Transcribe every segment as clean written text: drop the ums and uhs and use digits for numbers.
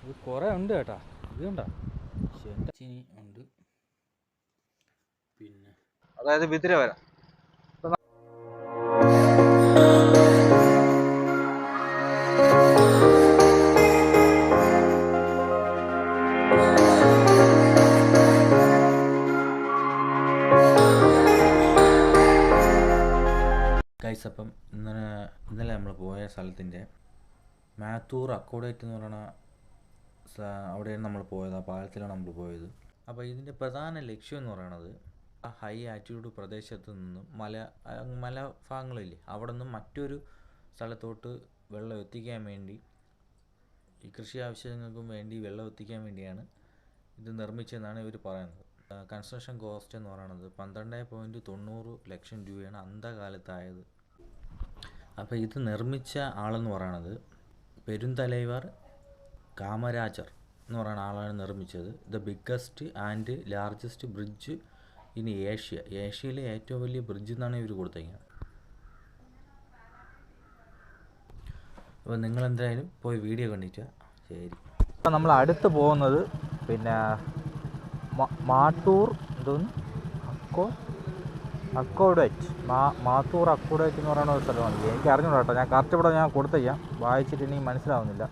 ഇത് കുറേ ഉണ്ട് കേട്ടാ. ഇതുണ്ടാ ചെന്താച്ചിനി ഉണ്ട്. പിന്നെ അതായത് ബിദിര വര. ഗൈസ്, അപ്പം ഇന്നലെ നമ്മൾ പോയ സ്ഥലത്തിൻ്റെ മാത്തൂർ അക്കോഡേറ്റ് എന്ന് പറയുന്ന അവിടെയാണ് നമ്മൾ പോയത്. ആ പാലത്തിലാണ് നമ്മൾ പോയത്. അപ്പോൾ ഇതിൻ്റെ പ്രധാന ലക്ഷ്യം എന്ന് പറയുന്നത് ആ ഹൈ ആറ്റിറ്റ്യൂഡ് പ്രദേശത്ത് നിന്നും മല ഭാഗങ്ങളില്ലേ അവിടെ നിന്നും മറ്റൊരു സ്ഥലത്തോട്ട് വെള്ളം എത്തിക്കാൻ വേണ്ടി, ഈ കൃഷി ആവശ്യങ്ങൾക്കും വേണ്ടി വെള്ളം എത്തിക്കാൻ വേണ്ടിയാണ് ഇത് നിർമ്മിച്ചതെന്നാണ് ഇവർ പറയുന്നത്. കൺസ്ട്രക്ഷൻ കോസ്റ്റ് എന്ന് പറയുന്നത് 12.90 ലക്ഷം രൂപയാണ് അന്ധകാലത്തായത്. അപ്പോൾ ഇത് നിർമ്മിച്ച ആളെന്ന് പറയുന്നത് പെരുന്തലൈവർ കാമരാജർ എന്ന് പറയുന്ന ആളാണ് നിർമ്മിച്ചത്. The biggest and largest bridge in ഏഷ്യയിലെ ഏറ്റവും വലിയ ബ്രിഡ്ജ് എന്നാണ് ഇവർ കൊടുത്തേക്കുന്നത്. അപ്പോൾ നിങ്ങളെന്തായാലും പോയി വീഡിയോ കണ്ടിട്ട് ശരി. അപ്പോൾ നമ്മൾ അടുത്ത് പോകുന്നത് പിന്നെ മാത്തൂർ അക്കോഡേറ്റ് മാത്തൂർ അക്കോഡേറ്റ് എന്ന് പറയുന്ന ഒരു സ്ഥലമാണ്. എനിക്ക് അറിഞ്ഞൂടാ കേട്ടോ. ഞാൻ കറക്റ്റ് ഇവിടെ ഞാൻ കൊടുത്തയ്യാം, വായിച്ചിട്ട് എനിക്ക് മനസ്സിലാവുന്നില്ല.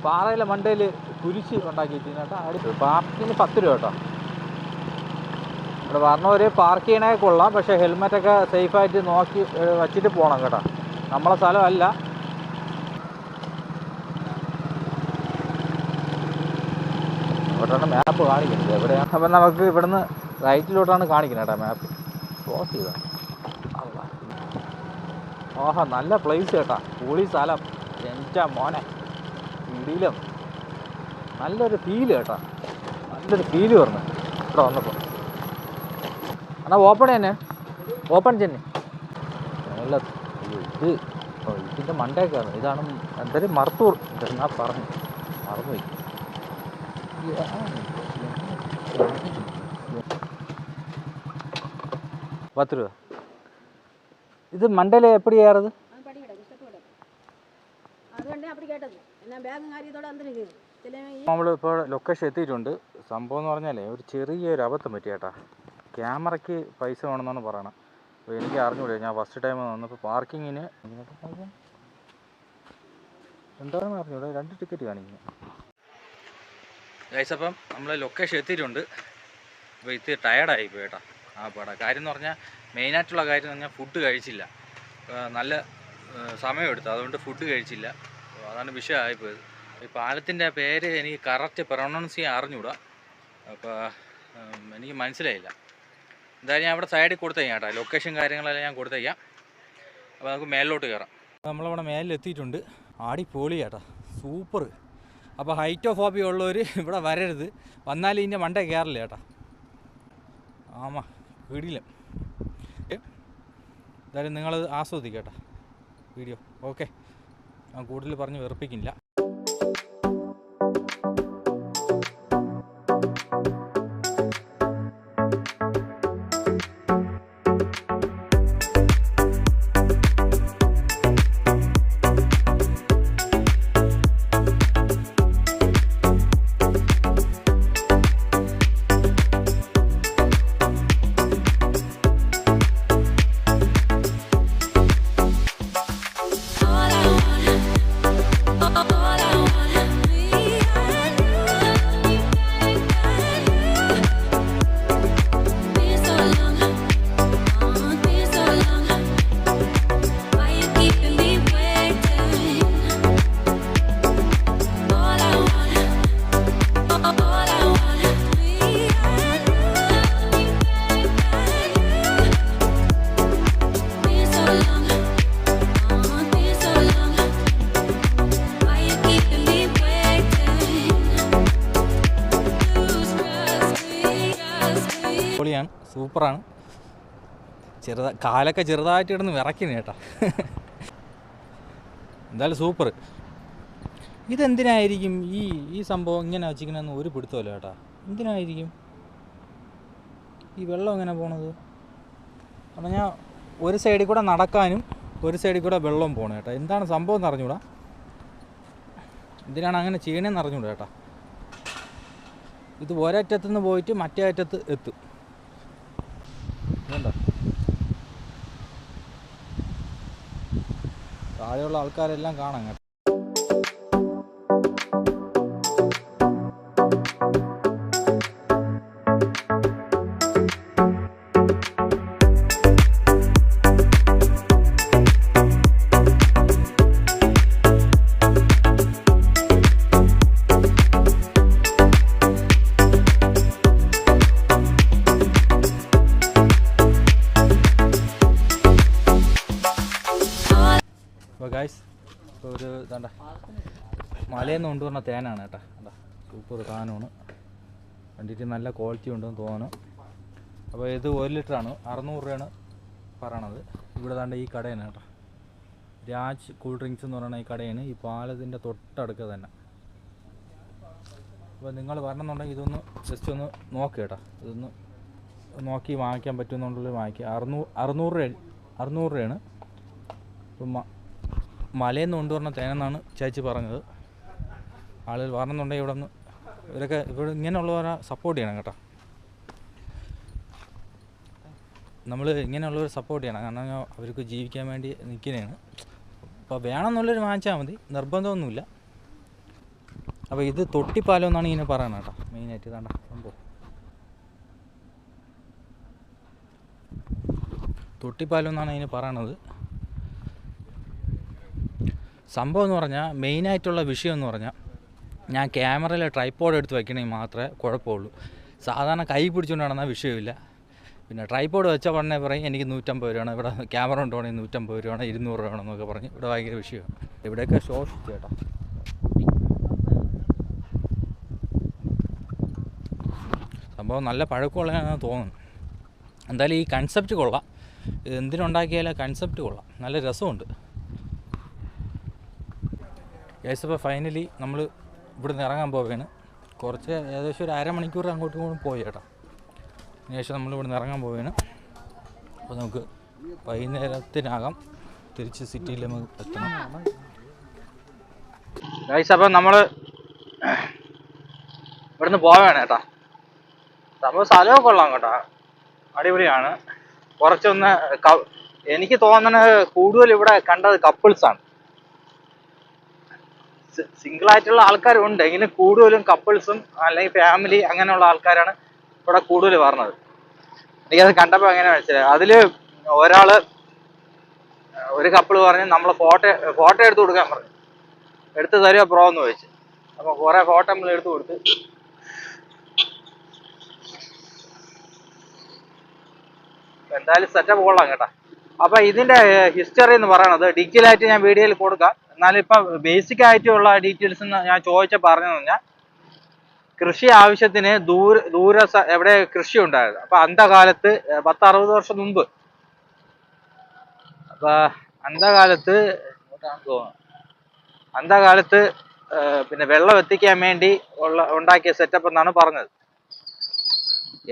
പാറയിലെ മണ്ടയിൽ കുരിശ് ഉണ്ടാക്കിയിട്ടുണ്ട് കേട്ടോ. അടുത്ത് പാർക്കിന് 10 രൂപ കേട്ടോ. ഇവിടെ പറഞ്ഞവർ പാർക്ക് ചെയ്യണേ കൊള്ളാം, പക്ഷേ ഹെൽമെറ്റൊക്കെ സേഫായിട്ട് നോക്കി വച്ചിട്ട് പോകണം കേട്ടോ. നമ്മളെ സ്ഥലമല്ല. ഇവിടെയാണ് മാപ്പ് കാണിക്കുന്നത് എവിടെയാണ്. അപ്പം നമുക്ക് ഇവിടുന്ന് റൈറ്റിലോട്ടാണ് കാണിക്കുന്നത് കേട്ടോ മാപ്പ്. ക്രോസ് ചെയ്താൽ ഓഹോ നല്ല പ്ലേസ് കേട്ടാ. പൊളി സ്ഥലം. എൻ്റെ മോനെ ഇടിയിലും നല്ലൊരു ഫീല് കേട്ടോ. നല്ലൊരു ഫീല് പറഞ്ഞു ഇവിടെ വന്നപ്പോൾ. എന്നാൽ ഓപ്പൺ തന്നെ, ഓപ്പൺ തന്നെ നല്ല ഇത് ഇതിൻ്റെ മണ്ടയൊക്കെയാണ്. ഇതാണ് എന്തായാലും മർത്തൂർ എന്നാ പറഞ്ഞു മറന്നുപോയി. 10 രൂപ. ഇത് മണ്ടയിൽ എപ്പടി ഏறது? നമ്മളിപ്പോൾ ലൊക്കേഷൻ എത്തിയിട്ടുണ്ട്. സംഭവം എന്ന് പറഞ്ഞാലേ ഒരു ചെറിയൊരു അബദ്ധം പറ്റി കേട്ടാ. ക്യാമറയ്ക്ക് പൈസ വേണമെന്നാണ് പറയണത്. അപ്പോൾ എനിക്ക് അറിഞ്ഞൂടെ, ഞാൻ ഫസ്റ്റ് ടൈം വന്നപ്പോൾ പാർക്കിങ്ങിന് എന്താണെന്ന് അറിഞ്ഞൂടെ 2 ടിക്കറ്റ് കാണിക്കുന്നു. ഗൈസ്, അപ്പം നമ്മൾ ലൊക്കേഷൻ എത്തിയിട്ടുണ്ട്. അപ്പോൾ ഇത് ടയർഡായി പോയി കേട്ടോ. ആ പാടാ കാര്യം എന്ന് പറഞ്ഞാൽ മെയിനായിട്ടുള്ള കാര്യം എന്ന് പറഞ്ഞാൽ ഫുഡ് കഴിച്ചില്ല. നല്ല സമയമെടുത്തു, അതുകൊണ്ട് ഫുഡ് കഴിച്ചില്ല. അതാണ് വിഷയമായിപ്പോയത്. ഈ പാലത്തിൻ്റെ പേര് എനിക്ക് കറക്റ്റ് പ്രൊണൗൺസ് ചെയ്യാൻ അറിഞ്ഞൂടാ. അപ്പോൾ എനിക്ക് മനസ്സിലായില്ല. എന്തായാലും ഞാൻ അവിടെ സൈഡിൽ കൊടുത്തേക്കാം കേട്ടോ. ലൊക്കേഷൻ കാര്യങ്ങളെല്ലാം ഞാൻ കൊടുത്തേക്കാം. അപ്പോൾ നമുക്ക് മേലിലോട്ട് കയറാം. നമ്മളവിടെ മേലിലെത്തിയിട്ടുണ്ട്. ആടിപ്പൊളി കേട്ടോ, സൂപ്പർ. അപ്പോൾ ഹൈറ്റോഫോബിയ ഉള്ളവർ ഇവിടെ വരരുത്. വന്നാലും ഇതിൻ്റെ മണ്ടേ കയറില്ല കേട്ടോ. ആമാ വീടില്ല. എന്തായാലും നിങ്ങളത് ആസ്വദിക്കുക കേട്ടോ വീഡിയോ. ഓക്കെ, ഞാൻ കൂടുതൽ പറഞ്ഞ് വെറുപ്പിക്കില്ല. പൊളിയാണ്, സൂപ്പറാണ്. കാലൊക്കെ ചെറുതായിട്ട് ഇടുന്ന് വിറയ്ക്കുന്നു കേട്ടോ. എന്തായാലും സൂപ്പർ. ഇതെന്തിനായിരിക്കും ഈ സംഭവം ഇങ്ങനെ വച്ചിരിക്കണമെന്ന് ഒരു പിടുത്തമല്ല കേട്ടോ. എന്തിനായിരിക്കും ഈ വെള്ളം എങ്ങനെ പോണത്? അപ്പം ഞാൻ ഒരു സൈഡിൽ കൂടെ നടക്കാനും ഒരു സൈഡിൽ കൂടെ വെള്ളം പോകണം കേട്ടോ. എന്താണ് സംഭവം എന്ന് അറിഞ്ഞൂടാ. എന്തിനാണ് അങ്ങനെ ചെയ്യണമെന്ന് അറിഞ്ഞൂടാ കേട്ടോ. ഇത് ഒരറ്റത്തു നിന്ന് പോയിട്ട് മറ്റേ അറ്റത്ത് എത്തും. വേണ്ട, താഴെയുള്ള ആൾക്കാരെല്ലാം കാണാം കേട്ടോ. അപ്പോൾ ഗൈസ്, ഇപ്പോൾ ഒരു ഇതാണ്ട മലയിൽ നിന്ന് കൊണ്ടുവരുന്ന തേനാണ് കേട്ടോ. എന്താ സൂപ്പർ സാധനമാണ്, കണ്ടിട്ട് നല്ല ക്വാളിറ്റി ഉണ്ടെന്ന് തോന്നുന്നു. അപ്പോൾ ഇത് 1 ലിറ്ററാണ്, 600 രൂപയാണ് പറയണത്. ഇവിടെ താണ്ട ഈ കടയാണ് കേട്ടോ, രാജ് കൂൾ ഡ്രിങ്ക്സ് എന്ന് പറയുന്ന ഈ കടയാണ്, ഈ പാലത്തിൻ്റെ തൊട്ടടുക്ക തന്നെ. അപ്പോൾ നിങ്ങൾ വരണമെന്നുണ്ടെങ്കിൽ ഇതൊന്ന് ജസ്റ്റ് ഒന്ന് നോക്കുക കേട്ടോ, ഇതൊന്ന് നോക്കി വാങ്ങിക്കാൻ പറ്റുമെന്നുള്ളത് വാങ്ങിക്കുക. 600 രൂപയാണ്. ഇപ്പം മലയിൽ നിന്ന് കൊണ്ടുവരുന്ന തേനെന്നാണ് ചേച്ചി പറഞ്ഞത്. ആളുകൾ വരണമെന്നുണ്ടെങ്കിൽ ഇവിടെ നിന്ന് ഇവിടെ ഇങ്ങനെയുള്ളവരെ സപ്പോർട്ട് ചെയ്യണം കേട്ടോ. നമ്മൾ ഇങ്ങനെയുള്ളവർ സപ്പോർട്ട് ചെയ്യണം, കാരണം അവർക്ക് ജീവിക്കാൻ വേണ്ടി നിൽക്കുന്നതാണ്. അപ്പോൾ വേണമെന്നുള്ളൊരു വാങ്ങിച്ചാൽ മതി, നിർബന്ധമൊന്നുമില്ല. അപ്പോൾ ഇത് തൊട്ടിപ്പാലം എന്നാണ് ഇങ്ങനെ പറയണത് കേട്ടോ, മെയിനായിട്ട് ഇതാണ്ട സംഭവം. തൊട്ടിപ്പാലം എന്നാണ് അതിന് പറയണത്. സംഭവം എന്ന് പറഞ്ഞാൽ, മെയിനായിട്ടുള്ള വിഷയം എന്ന് പറഞ്ഞാൽ, ഞാൻ ക്യാമറയിൽ ട്രൈപ്പോഡ് എടുത്ത് വയ്ക്കണമെങ്കിൽ മാത്രമേ കുഴപ്പമുള്ളൂ. സാധാരണ കൈ പിടിച്ചുകൊണ്ട് നടന്നാൽ വിഷയമില്ല. പിന്നെ ട്രൈപ്പോഡ് വെച്ച ഉടനെ പറയും എനിക്ക് 150 രൂപയാണ്, ഇവിടെ ക്യാമറ കൊണ്ടുപോകണമെങ്കിൽ 150 രൂപയാണ്, 200 രൂപയാണെന്നൊക്കെ പറഞ്ഞ് ഇവിടെ ഭയങ്കര വിഷയമാണ്. ഇവിടെയൊക്കെ ശോഷിച്ചു കേട്ടോ. സംഭവം നല്ല പഴക്കമുള്ളതാണെന്ന് തോന്നുന്നു. എന്തായാലും ഈ കൺസെപ്റ്റ് കൊള്ളാം, ഇത് എന്തിനുണ്ടാക്കിയാലും കൺസെപ്റ്റ് കൊള്ളാം, നല്ല രസമുണ്ട്. ഗൈസ്, അപ്പോൾ ഫൈനലി നമ്മൾ ഇവിടെ നിന്ന് ഇറങ്ങാൻ പോവുകയാണ്. കുറച്ച് ഏകദേശം ഒരു അരമണിക്കൂർ അങ്ങോട്ടും ഇങ്ങോട്ടും പോയി കേട്ടോ. അതിനുശേഷം നമ്മൾ ഇവിടെ നിന്ന് ഇറങ്ങാൻ പോവുകയാണ്. അപ്പോൾ നമുക്ക് വൈകുന്നേരത്തിനകം തിരിച്ച് സിറ്റിയിൽ നമുക്ക് എത്തണം. ഗൈസ്, അപ്പം നമ്മൾ ഇവിടുന്ന് പോവുകയാണ് കേട്ടോ. സംഭവം സ്ഥലമൊക്കെ കൊള്ളാം കേട്ടോ, അടിപൊളിയാണ്. കുറച്ചൊന്ന് എനിക്ക് തോന്നുന്നത് കൂടുതൽ ഇവിടെ കണ്ടത് കപ്പിൾസാണ്. സിംഗിളായിട്ടുള്ള ആൾക്കാരുണ്ട്, എങ്കിലും കൂടുതലും കപ്പിൾസും അല്ലെങ്കിൽ ഫാമിലി അങ്ങനെയുള്ള ആൾക്കാരാണ് ഇവിടെ കൂടുതൽ പറഞ്ഞത്. എനിക്കത് കണ്ടപ്പോൾ അങ്ങനെ മനസ്സിലായി. അതിൽ ഒരു കപ്പിൾ പറഞ്ഞ് നമ്മൾ ഫോട്ടോ എടുത്ത് കൊടുക്കാൻ പറഞ്ഞു. എടുത്ത് തരുമോ ബ്രോ എന്ന് ചോദിച്ചു. അപ്പോൾ കുറേ ഫോട്ടോ നമ്മൾ എടുത്ത് കൊടുത്ത്. എന്തായാലും സെറ്റപ്പ് കൊള്ളാം കേട്ടോ. അപ്പോൾ ഇതിൻ്റെ ഹിസ്റ്ററി എന്ന് പറയണത് ഡീറ്റെയിൽ ആയിട്ട് ഞാൻ വീഡിയോയിൽ കൊടുക്കാം. എന്നാലും ഇപ്പം ബേസിക് ആയിട്ടുള്ള ഡീറ്റെയിൽസ് ഞാൻ ചോദിച്ച പറഞ്ഞതെന്ന് പറഞ്ഞാൽ, കൃഷി ആവശ്യത്തിന് ദൂര എവിടെ കൃഷി ഉണ്ടായത്. അപ്പം അന്ധകാലത്ത് 10-60 വർഷം മുമ്പ്, അപ്പം അന്ധകാലത്ത് പിന്നെ വെള്ളം എത്തിക്കാൻ വേണ്ടി ഉണ്ടാക്കിയ സെറ്റപ്പ് എന്നാണ് പറഞ്ഞത്.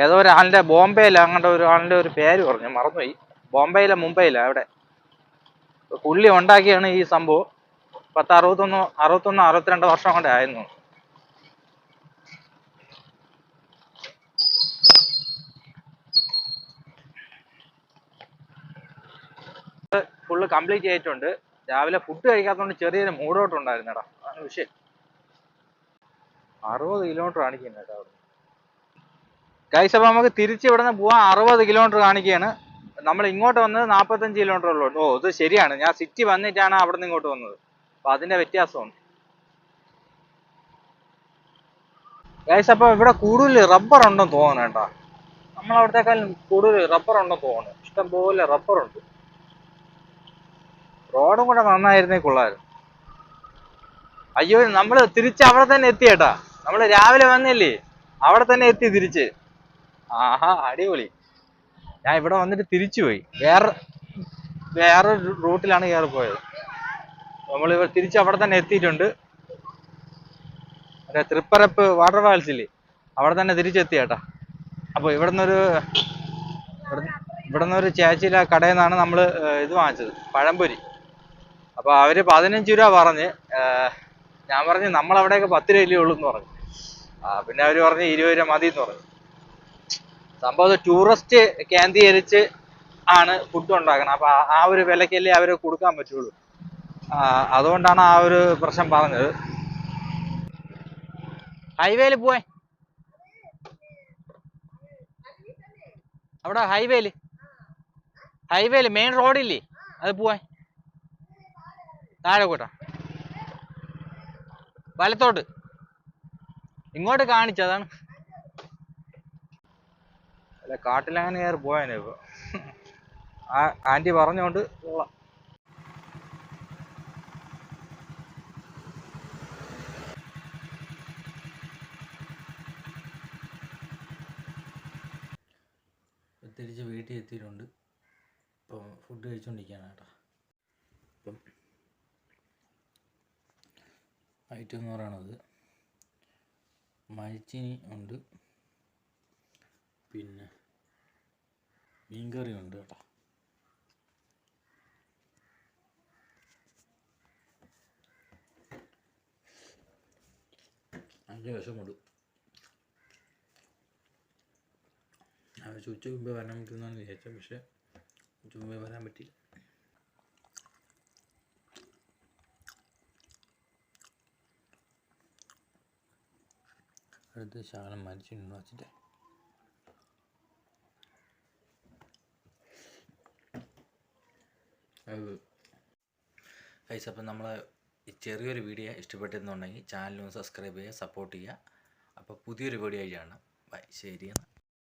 ഏതോ ഒരാളിൻ്റെ ബോംബെയിൽ അങ്ങോട്ട് ഒരാളിൻ്റെ ഒരു പേര് പറഞ്ഞു, മറന്നുപോയി. ബോംബെയിലെ മുംബൈയിലാണ് അവിടെ പുള്ളി ഉണ്ടാക്കിയാണ് ഈ സംഭവം. 61-62 വർഷം കൊണ്ട് ആയിരുന്നു. ഫുള്ള് കംപ്ലീറ്റ് ചെയ്തിട്ടുണ്ട്. രാവിലെ ഫുഡ് കഴിക്കാത്തതുകൊണ്ട് ചെറിയൊരു മൂടോട്ടുണ്ടായിരുന്നേടാ, അതാണ് വിഷയം. 60 കിലോമീറ്റർ കാണിക്കുന്നത് കേട്ടോ അവിടെ. ഗൈസ്, അപ്പോൾ നമുക്ക് തിരിച്ച് ഇവിടെ നിന്ന് പോവാൻ 60 കിലോമീറ്റർ കാണിക്കുകയാണ്. നമ്മൾ ഇങ്ങോട്ട് വന്നത് 45 കിലോമീറ്റർ ഉള്ളൂ. ഓ, ഇത് ശരിയാണ്, ഞാൻ സിറ്റി വന്നിട്ടാണ് അവിടെ നിന്ന് ഇങ്ങോട്ട് വന്നത്. അപ്പോൾ അതിൻ്റെ വ്യത്യാസമാണ്. ഗൈസ്, അപ്പോൾ ഇവിടെ കൂടുതൽ റബ്ബർ ഉണ്ടെന്ന് തോന്നുന്നു കേട്ടോ. നമ്മളവിടത്തേക്കാളും കൂടുതൽ റബ്ബർ ഉണ്ടെന്ന് തോന്നുന്നു. ഇഷ്ടംപോലെ റബ്ബറുണ്ട്. റോഡും കൂടെ നന്നായിരുന്നേ കൊള്ളായിരുന്നു. അയ്യോ, നമ്മൾ തിരിച്ച് അവിടെ തന്നെ എത്തി കേട്ടാ. നമ്മൾ രാവിലെ വന്നില്ലേ, അവിടെ തന്നെ എത്തി തിരിച്ച്. ആഹാ, അടിപൊളി. ഞാൻ ഇവിടെ വന്നിട്ട് തിരിച്ചു പോയി, വേറെ റൂട്ടിലാണ് കയറി പോയത്. നമ്മൾ തിരിച്ച് അവിടെ തന്നെ എത്തിയിട്ടുണ്ട്. മറ്റേ തൃപ്പരപ്പ് വാട്ടർ ഫാൾസ് ഇല്ലേ, അവിടെ തന്നെ തിരിച്ചെത്തി കേട്ടാ. അപ്പോൾ ഇവിടെ നിന്നൊരു ചേച്ചിയിലെ കടയിൽ നിന്നാണ് നമ്മൾ ഇത് വാങ്ങിച്ചത്, പഴംപൊരി. അപ്പോൾ അവർ 15 രൂപ പറഞ്ഞ് ഞാൻ പറഞ്ഞു നമ്മളവിടെയൊക്കെ 10 രൂപയല്ലേ ഉള്ളൂ എന്ന് പറഞ്ഞു. പിന്നെ അവർ പറഞ്ഞ് 20 രൂപ മതി എന്ന് പറഞ്ഞു. സംഭവം ടൂറിസ്റ്റ് കേന്ദ്രീകരിച്ച് ആണ് ഫുഡ് ഉണ്ടാക്കണം. അപ്പൊ ആ ഒരു വിലക്കല്ലേ അവര് കൊടുക്കാൻ പറ്റുള്ളൂ. അതുകൊണ്ടാണ് ആ ഒരു പ്രശ്നം പറഞ്ഞത്. ഹൈവേയിൽ പോവാൻ, അവിടെ ഹൈവേല് മെയിൻ റോഡില്ലേ അത് പോവാൻ, താഴെ കൂട്ടാ വലത്തോട്ട് ഇങ്ങോട്ട് കാണിച്ചതാണ്. അല്ല കാട്ടിലങ്ങനെ കയറി പോയാനെ ഇപ്പൊ. ആ ആന്റി പറഞ്ഞോണ്ട് കൊള്ളാം. തിരിച്ച് വീട്ടിൽ എത്തിയിട്ടുണ്ട്. ഇപ്പം ഫുഡ് കഴിച്ചുകൊണ്ടിരിക്കുകയാണ് കേട്ടോ. ഇപ്പം ഐറ്റം എന്ന് പറയണത് മരിച്ചീനി ഉണ്ട്, പിന്നെ മീൻകറി ഉണ്ട് കേട്ടോ. അതിൻ്റെ വിഷമുണ്ട്. ഞാൻ ഉച്ച മുമ്പേ വരാൻ പറ്റുന്നതെന്ന് വിചാരിച്ചു, പക്ഷേ ഉച്ച മുമ്പേ വരാൻ പറ്റിയില്ല. അടുത്ത ശകലം മരിച്ചിട്ടുണ്ടോ വെച്ചിട്ട് ഗൈസ്. അപ്പം നമ്മളെ ഈ ചെറിയൊരു വീഡിയോ ഇഷ്ടപ്പെട്ടെന്നുണ്ടെങ്കിൽ ചാനലൊന്ന് സബ്സ്ക്രൈബ് ചെയ്യുക, സപ്പോർട്ട് ചെയ്യുക. അപ്പോൾ പുതിയൊരു വീഡിയോ കാണാം. ബൈ, ശരി എന്നാൽ.